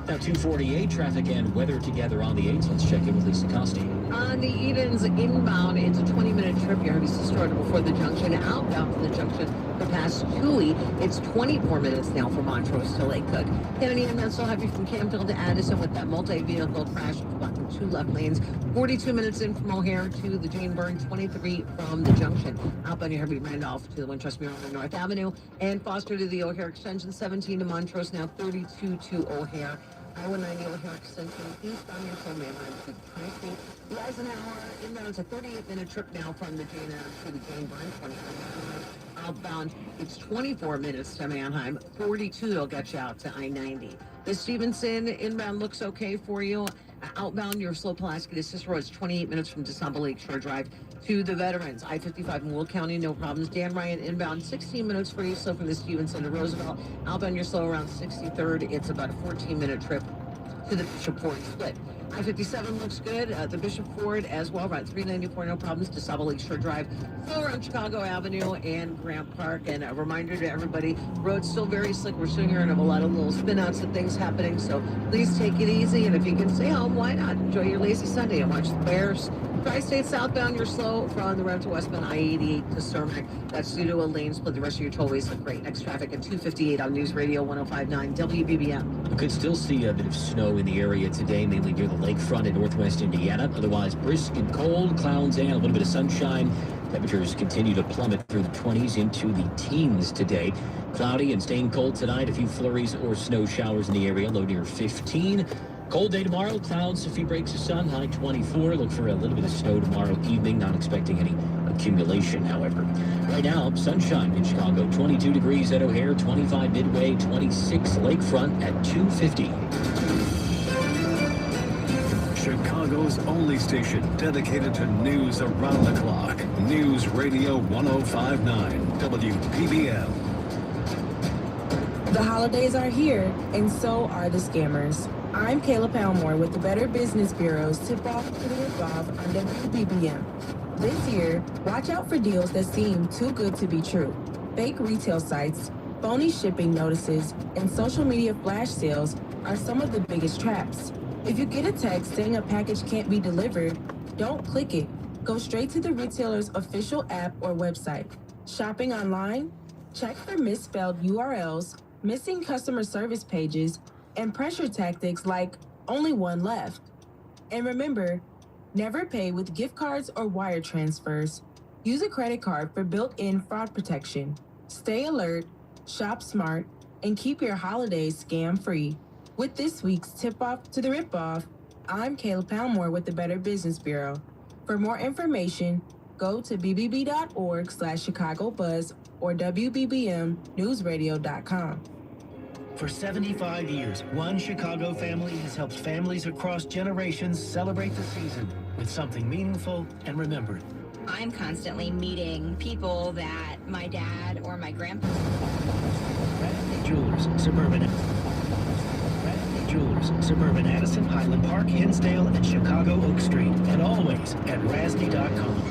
Now 2:48, traffic and weather together on the 8s. Let's check in with Lisa Costi. On the Edens inbound, it's a 20-minute trip. Your heaviest started before the junction. Outbound from the junction to past Cooley, it's 24 minutes now from Montrose to Lake Cook. Kennedy and Menzel heavy from Campbell to Addison with that multi-vehicle crash blocking 2 left lanes. 42 minutes in from O'Hare to the Jane Byrne, 23 from the junction. Outbound, your heavy Randolph to the Winchester on North Avenue, and Foster to the O'Hare extension, 17 to Montrose, now 32 to O'Hare. I-190 O'Hare extension eastbound until Manheim to Tri-State. The Eisenhower inbound, it's a 38-minute trip now from the Jane to the Jane Byrne, 24 minutes. Outbound, it's 24 minutes to Manheim. 42 will get you out to I-90. The Stevenson inbound looks okay for you. Outbound, your slow Pulaski to Cicero, it's 28 minutes from DeSamba Lake Shore Drive to the Veterans. I-55 in Will County, no problems. Dan Ryan inbound, 16 minutes for you, slow from the Stevenson to Roosevelt. Outbound, you're slow around 63rd. It's about a 14-minute trip to the Bishop Ford split. I-57 looks good. The Bishop Ford as well, right? 394, no problems. DeSamba Lake Shore Drive, slow around Chicago Avenue and Grant Park. And a reminder to everybody, road's still very slick. We're still hearing of a lot of little spin-outs and things happening. So please take it easy. And if you can stay home, why not? Enjoy your lazy Sunday and watch the Bears. Tri-State southbound, you're slow from the road to Westman, I-88 to Cermak. That's due to a lane split. The rest of your tollways look great. Next traffic at 2:58 on News Radio 105.9 WBBM. We could still see a bit of snow in the area today, mainly near the lakefront in northwest Indiana. Otherwise, brisk and cold, clouds and a little bit of sunshine. Temperatures continue to plummet through the 20s into the teens today. Cloudy and staying cold tonight. A few flurries or snow showers in the area, low near 15. Cold day tomorrow, clouds, a few breaks of sun, high 24. Look for a little bit of snow tomorrow evening, not expecting any accumulation, however. Right now, sunshine in Chicago, 22 degrees at O'Hare, 25 Midway, 26 Lakefront at 2:50. Chicago's only station dedicated to news around the clock. News Radio 105.9 WBBM. The holidays are here, and so are the scammers. I'm Kayla Palmore with the Better Business Bureau's tip-off to the ripoff on WBBM. This year, watch out for deals that seem too good to be true. Fake retail sites, phony shipping notices, and social media flash sales are some of the biggest traps. If you get a text saying a package can't be delivered, don't click it. Go straight to the retailer's official app or website. Shopping online? Check for misspelled URLs, missing customer service pages, and pressure tactics like only one left. And remember, never pay with gift cards or wire transfers. Use a credit card for built-in fraud protection. Stay alert, shop smart, and keep your holidays scam-free. With this week's tip-off to the rip-off, I'm Kayla Palmore with the Better Business Bureau. For more information, go to bbb.org/ChicagoBuzz or WBBMNewsRadio.com. For 75 years, one Chicago family has helped families across generations celebrate the season with something meaningful and remembered. I'm constantly meeting people that my dad or my grandpa. Jewelers, Suburban Addison, Highland Park, Hinsdale, and Chicago Oak Street, and always at rasny.com.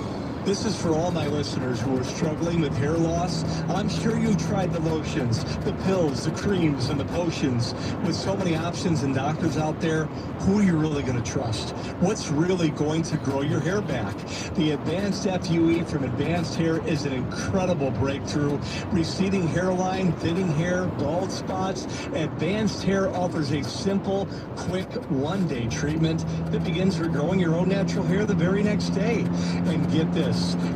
This is for all my listeners who are struggling with hair loss. I'm sure you tried the lotions, the pills, the creams, and the potions. With so many options and doctors out there, who are you really going to trust? What's really going to grow your hair back? The Advanced FUE from Advanced Hair is an incredible breakthrough. Receding hairline, thinning hair, bald spots. Advanced Hair offers a simple, quick, one-day treatment that begins regrowing your own natural hair the very next day. And get this.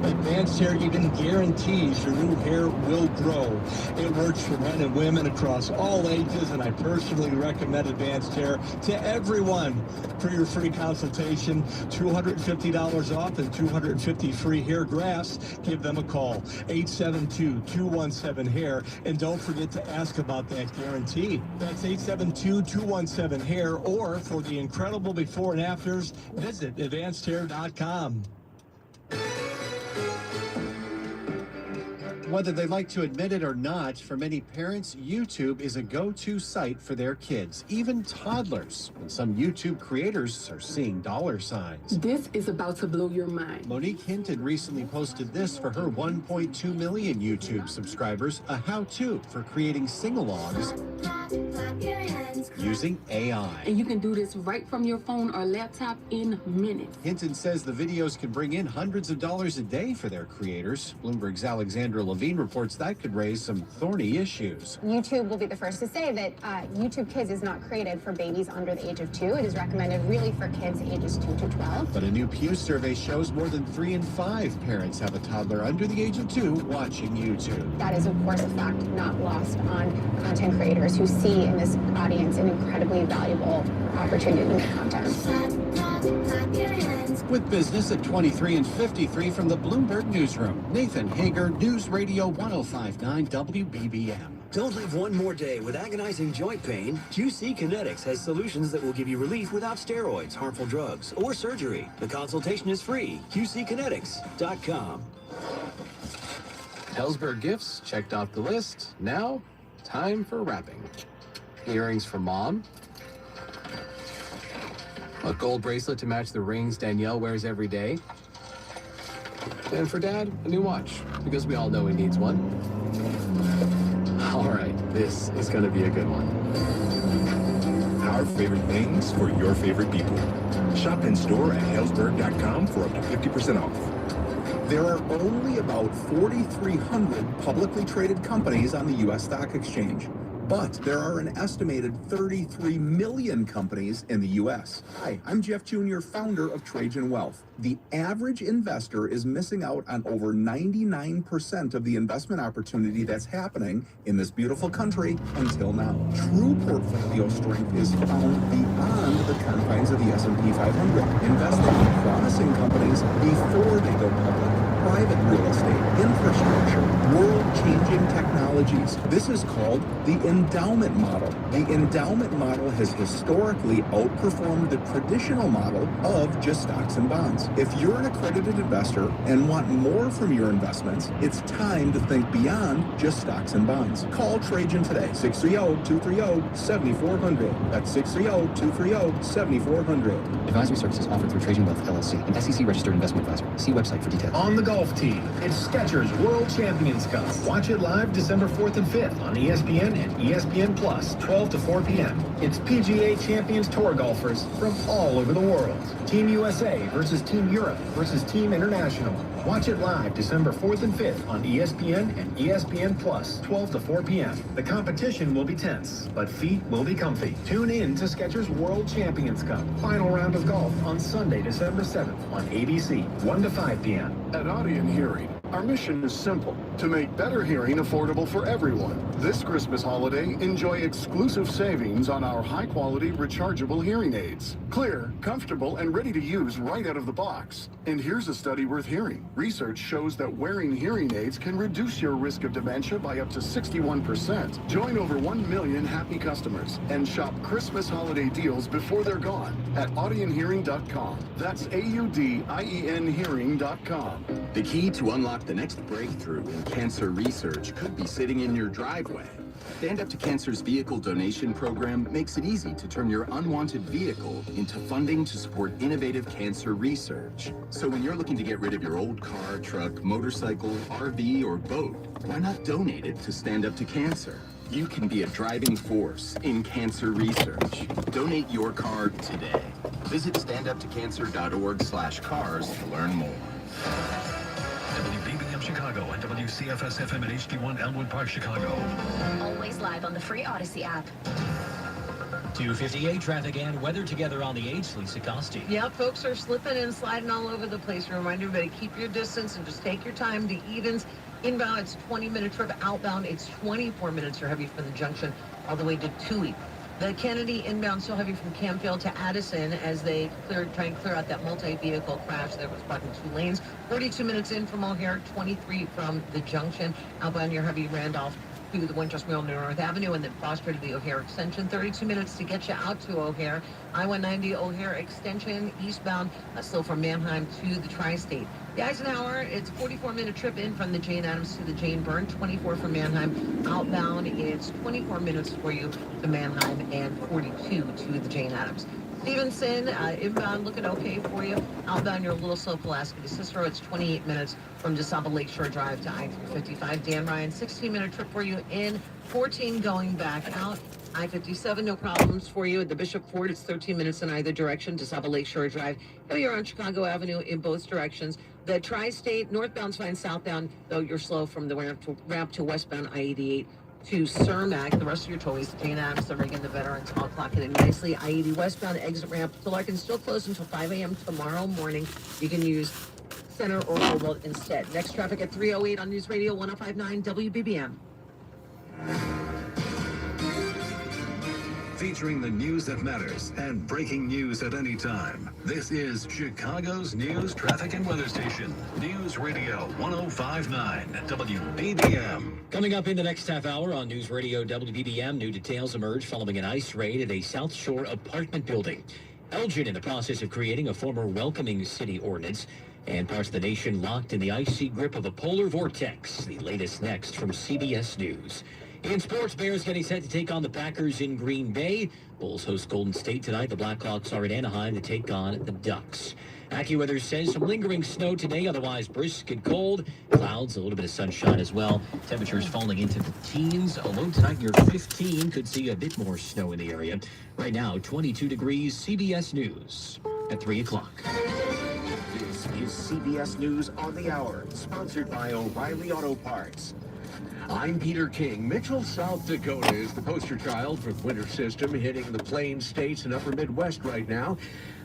Advanced Hair even guarantees your new hair will grow. It works for men and women across all ages, and I personally recommend Advanced Hair to everyone. For your free consultation, $250 off and 250 free hair grafts. Give them a call, 872-217-HAIR, and don't forget to ask about that guarantee. That's 872-217-HAIR, or for the incredible before and afters, visit advancedhair.com. Whether they like to admit it or not, for many parents, YouTube is a go-to site for their kids, even toddlers. And some YouTube creators are seeing dollar signs. This is about to blow your mind. Monique Hinton recently posted this for her 1.2 million YouTube subscribers, a how-to for creating sing-alongs using AI. And you can do this right from your phone or laptop in minutes. Hinton says the videos can bring in hundreds of dollars a day for their creators. Bloomberg's Alexandra Levine reports that could raise some thorny issues. YouTube will be the first to say that YouTube Kids is not created for babies under the age of 2. It is recommended really for kids ages 2 to 12. But a new Pew survey shows more than 3 in 5 parents have a toddler under the age of 2 watching YouTube. That is, of course, a fact not lost on content creators who see in this audience an incredibly valuable opportunity to make content. With business at 23 and 53 from the Bloomberg Newsroom, Nathan Hager, News Radio 105.9 WBBM. Don't live one more day with agonizing joint pain. QC Kinetics has solutions that will give you relief without steroids, harmful drugs, or surgery. The consultation is free. QCkinetics.com. Helzberg gifts checked off the list. Now, time for wrapping. Earrings for mom. A gold bracelet to match the rings Danielle wears every day. And for Dad, a new watch, because we all know he needs one. All right, this is going to be a good one. Our favorite things for your favorite people. Shop in store at Helzberg.com for up to 50% off. There are only about 4,300 publicly traded companies on the U.S. Stock Exchange. But there are an estimated 33 million companies in the U.S. Hi, I'm Jeff Jr., founder of Trajan Wealth. The average investor is missing out on over 99% of the investment opportunity that's happening in this beautiful country until now. True portfolio strength is found beyond the confines of the S&P 500. Investing in promising companies before they go public. Private real estate, infrastructure, world-changing technologies. This is called the endowment model. The endowment model has historically outperformed the traditional model of just stocks and bonds. If you're an accredited investor and want more from your investments, it's time to think beyond just stocks and bonds. Call Trajan today, 630-230-7400. That's 630-230-7400. Advisory services offered through Trajan Wealth, LLC, an SEC-registered investment advisor. See website for details. On the golf team, it's Skechers World Champions Cup. Watch it live December 4th and 5th on ESPN and ESPN Plus, 12 to 4 p.m. It's PGA Champions Tour golfers from all over the world. Team USA versus Team Europe versus Team International. Watch it live December 4th and 5th on ESPN and ESPN Plus, 12 to 4 p.m. The competition will be tense, but feet will be comfy. Tune in to Skechers World Champions Cup, final round of golf on Sunday, December 7th on ABC, 1 to 5 p.m. At Audion Hearing, our mission is simple: to make better hearing affordable for everyone. This Christmas holiday, enjoy exclusive savings on our high-quality rechargeable hearing aids. Clear, comfortable, and ready to use right out of the box. And here's a study worth hearing. Research shows that wearing hearing aids can reduce your risk of dementia by up to 61%. Join over 1 million happy customers and shop Christmas holiday deals before they're gone at audionhearing.com. That's AUDIEN hearing.com. The key to unlock the next breakthrough in cancer research could be sitting in your driveway. Stand Up to Cancer's vehicle donation program makes it easy to turn your unwanted vehicle into funding to support innovative cancer research. So when you're looking to get rid of your old car, truck, motorcycle, RV, or boat, why not donate it to Stand Up to Cancer? You can be a driving force in cancer research. Donate your car today. Visit standuptocancer.org/cars to learn more. WBBM Chicago and WCFS FM at HD1 Elmwood Park, Chicago. Always live on the free Odyssey app. 2:58 traffic and weather together on the 8s. Lisa Costi. Yeah, folks are slipping and sliding all over the place. Remind everybody, keep your distance and just take your time. The Edens inbound, it's 20-minute trip. Outbound, it's 24 minutes. You're heavy from the junction all the way to Toohey. The Kennedy inbound still heavy from Campfield to Addison as they try and clear out that multi-vehicle crash that was blocking 2 lanes. 32 minutes in from O'Hare, 23 from the junction. Outbound, you're heavy Randolph to the Winchester Mill North Avenue and then Foster to the O'Hare Extension. 32 minutes to get you out to O'Hare. I-190 O'Hare Extension eastbound, slow from Manheim to the Tri-State. The Eisenhower, it's a 44-minute trip in from the Jane Addams to the Jane Byrne, 24 from Manheim. Outbound, it's 24 minutes for you to Manheim and 42 to the Jane Addams. Stevenson, inbound looking okay for you. Outbound, you're a little slow. Pulaski to Cicero, it's 28 minutes from DeSable Lakeshore Drive to I-355. Dan Ryan, 16-minute trip for you in, 14 going back out. I-57, no problems for you. At the Bishop Ford, it's 13 minutes in either direction. DeSable Lakeshore Drive. You're on Chicago Avenue in both directions. The Tri-State, northbound's fine. Southbound, though, you're slow from the ramp to westbound I-88 to Cermak. The rest of your tollways, Jane Addams, the Reagan, the Veterans, all clocking in nicely. I-80 westbound exit ramp to Larkin still closed until 5 a.m. tomorrow morning. You can use Center or Cobalt instead. Next traffic at 3:08 on News Radio 105.9 WBBM. Featuring the news that matters and breaking news at any time. This is Chicago's news, traffic, and weather station. News Radio 105.9 WBBM. Coming up in the next half hour on News Radio WBBM, new details emerge following an ice raid at a South Shore apartment building. Elgin in the process of creating a former welcoming city ordinance, and parts of the nation locked in the icy grip of a polar vortex. The latest next from CBS News. In sports, Bears getting set to take on the Packers in Green Bay. Bulls host Golden State tonight. The Blackhawks are in Anaheim to take on the Ducks. AccuWeather says some lingering snow today, otherwise brisk and cold. Clouds, a little bit of sunshine as well. Temperatures falling into the teens. A low tonight near 15. Could see a bit more snow in the area. Right now, 22 degrees. CBS News at 3 o'clock. This is CBS News on the Hour, sponsored by O'Reilly Auto Parts. I'm Peter King. Mitchell, South Dakota is the poster child for the winter system hitting the Plains states and upper Midwest right now.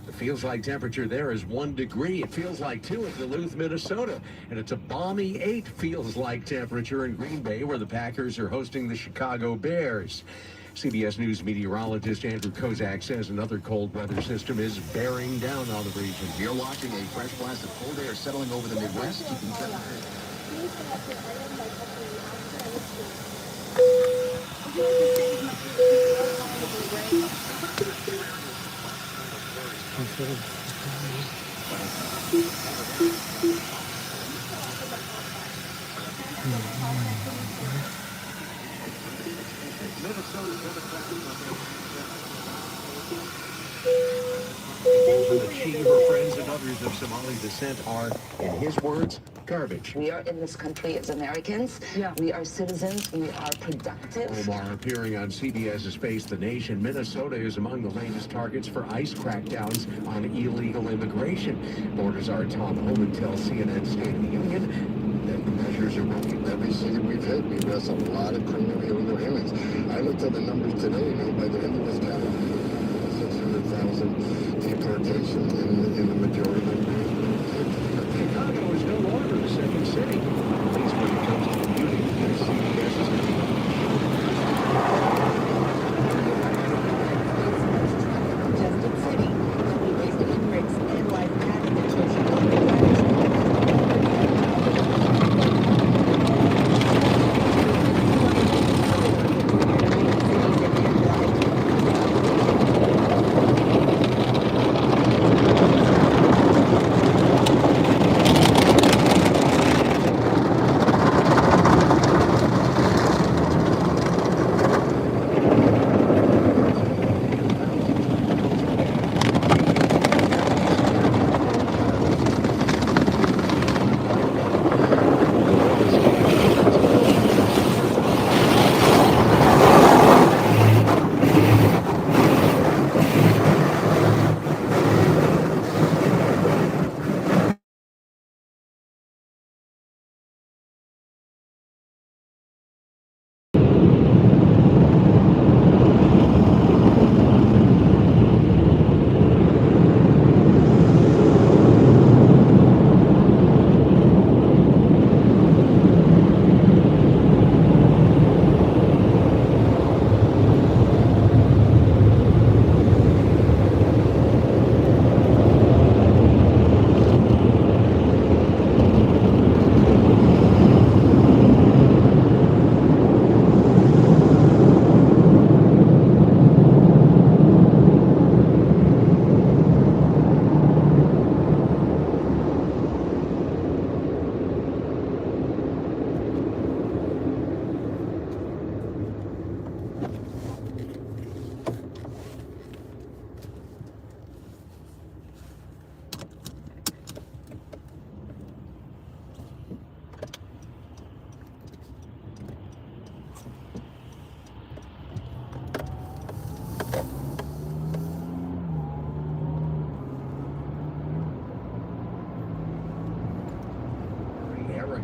The feels like temperature there is 1 degree. It feels like 2 in Duluth, Minnesota. And it's a balmy 8 feels like temperature in Green Bay, where the Packers are hosting the Chicago Bears. CBS News meteorologist Andrew Kozak says another cold weather system is bearing down on the region. You're watching a fresh blast of cold air settling over the Midwest, keeping temperatures. The chief, her friends, and others of Somali descent are, in his words, garbage. We are in this country as Americans. Yeah. We are citizens. We are productive. Omar appearing on CBS's Face the Nation. Minnesota is among the latest targets for ICE crackdowns on illegal immigration. Borders our Tom Homan tells CNN State of the Union that the measures are working. Every city we've hit, we've lost a lot of criminal illegal aliens. I looked at the numbers today, by the end of this calendar year, 600,000 deportations in the majority of them. Chicago is no longer the second city, at least when it comes to commuting. CBS's Majestic city. We raised immigrants and life advocates for Chicago.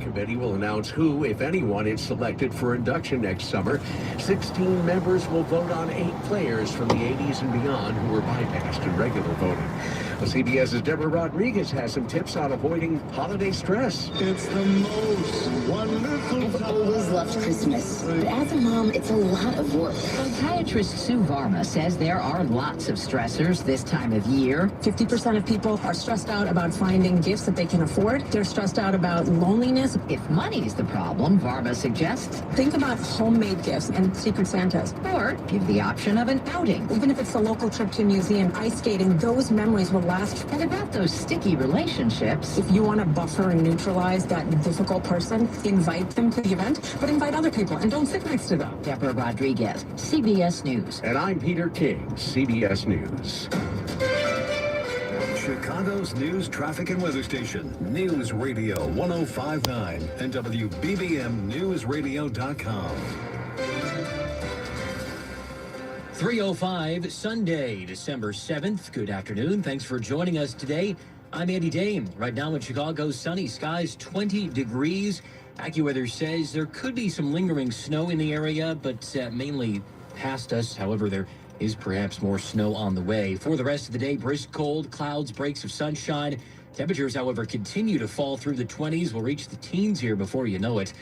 Committee will announce who, if anyone, is selected for induction next summer. 16 members will vote on 8 players from the 80s and beyond who were bypassed in regular voting. Well, CBS's Deborah Rodriguez has some tips on avoiding holiday stress. It's the most wonderful. I've always loved Christmas, but as a mom, it's a lot of work. Psychiatrist Sue Varma says there are lots of stressors this time of year. 50% of people are stressed out about finding gifts that they can afford. They're stressed out about loneliness. If money's the problem, Varma suggests, think about homemade gifts and Secret Santas. Or give the option of an outing. Even if it's a local trip to a museum, ice skating, those memories will last. And about those sticky relationships, if you want to buffer and neutralize that difficult person, invite them to the event, but invite other people and don't sit next to them. Deborah Rodriguez, CBS News. And I'm Peter King, CBS News. Chicago's news, traffic, and weather station, News Radio 105.9 and WBBMNewsRadio.com. 3:05 Sunday, December 7th. Good afternoon. Thanks for joining us today. I'm Andy Dame. Right now in Chicago, sunny skies, 20 degrees. AccuWeather says there could be some lingering snow in the area, but mainly past us. However, there is perhaps more snow on the way. For the rest of the day, brisk cold, clouds, breaks of sunshine. Temperatures, however, continue to fall through the 20s. We'll reach the teens here before you know it.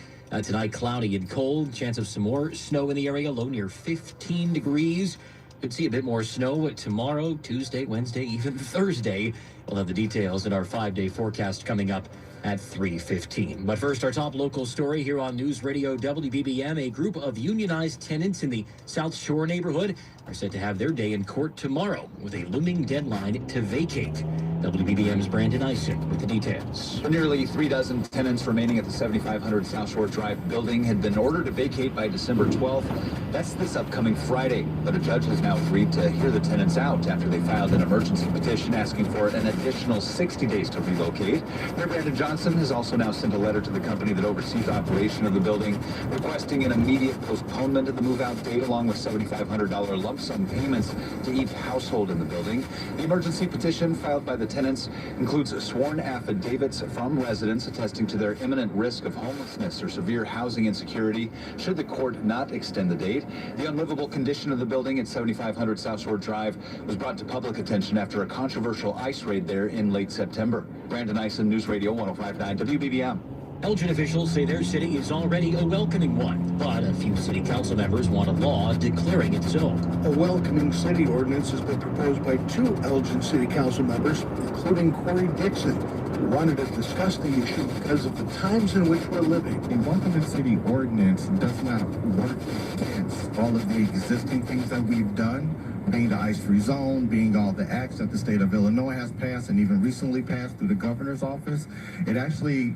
Tonight, cloudy and cold. Chance of some more snow in the area, low near 15 degrees. Could see a bit more snow tomorrow, Tuesday, Wednesday, even Thursday. We'll have the details in our 5-day forecast coming up at 3:15. But first, our top local story here on News Radio WBBM. A group of unionized tenants in the South Shore neighborhood are set to have their day in court tomorrow with a looming deadline to vacate. WBBM's Brandon Eisen with the details. The nearly 3 dozen tenants remaining at the 7500 South Shore Drive building had been ordered to vacate by December 12th. That's this upcoming Friday. But a judge has now agreed to hear the tenants out after they filed an emergency petition asking for an additional 60 days to relocate. Mayor Brandon Johnson has also now sent a letter to the company that oversees operation of the building, requesting an immediate postponement of the move-out date along with $7,500 lump sum payments to each household in the building. The emergency petition filed by the tenants includes sworn affidavits from residents attesting to their imminent risk of homelessness or severe housing insecurity should the court not extend the date. The unlivable condition of the building at 7500 South Shore Drive was brought to public attention after a controversial ICE raid there in late September. Brandon Eisen, News Radio 1059 WBBM. Elgin officials say their city is already a welcoming one, but a few city council members want a law declaring it so. A welcoming city ordinance has been proposed by 2 Elgin City Council members, including Corey Dixon, who wanted to discuss the issue because of the times in which we're living. A welcoming city ordinance does not work against all of the existing things that we've done, being the ice-free zone, being all the acts that the state of Illinois has passed and even recently passed through the governor's office. It actually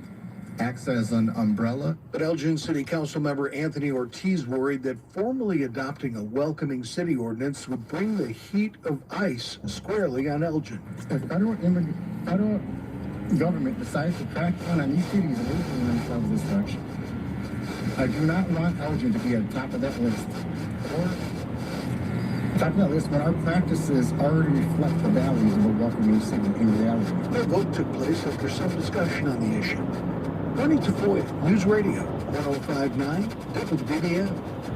acts as an umbrella. But Elgin City Council member Anthony Ortiz worried that formally adopting a welcoming city ordinance would bring the heat of ICE squarely on Elgin. The federal government decides to crack down on these cities and losing themselves this direction. I do not want Elgin to be at the top of that list. Or top of that list when our practices already reflect the values of a welcoming city in reality. The vote took place after some discussion on the issue. Running to Foy, News Radio 1059 WBBM.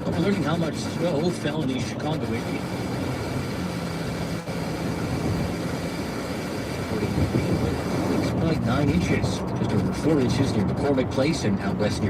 We're learning how much snow fell in the Chicago area. 6.9 inches, just over 4 inches near McCormick Place and out west near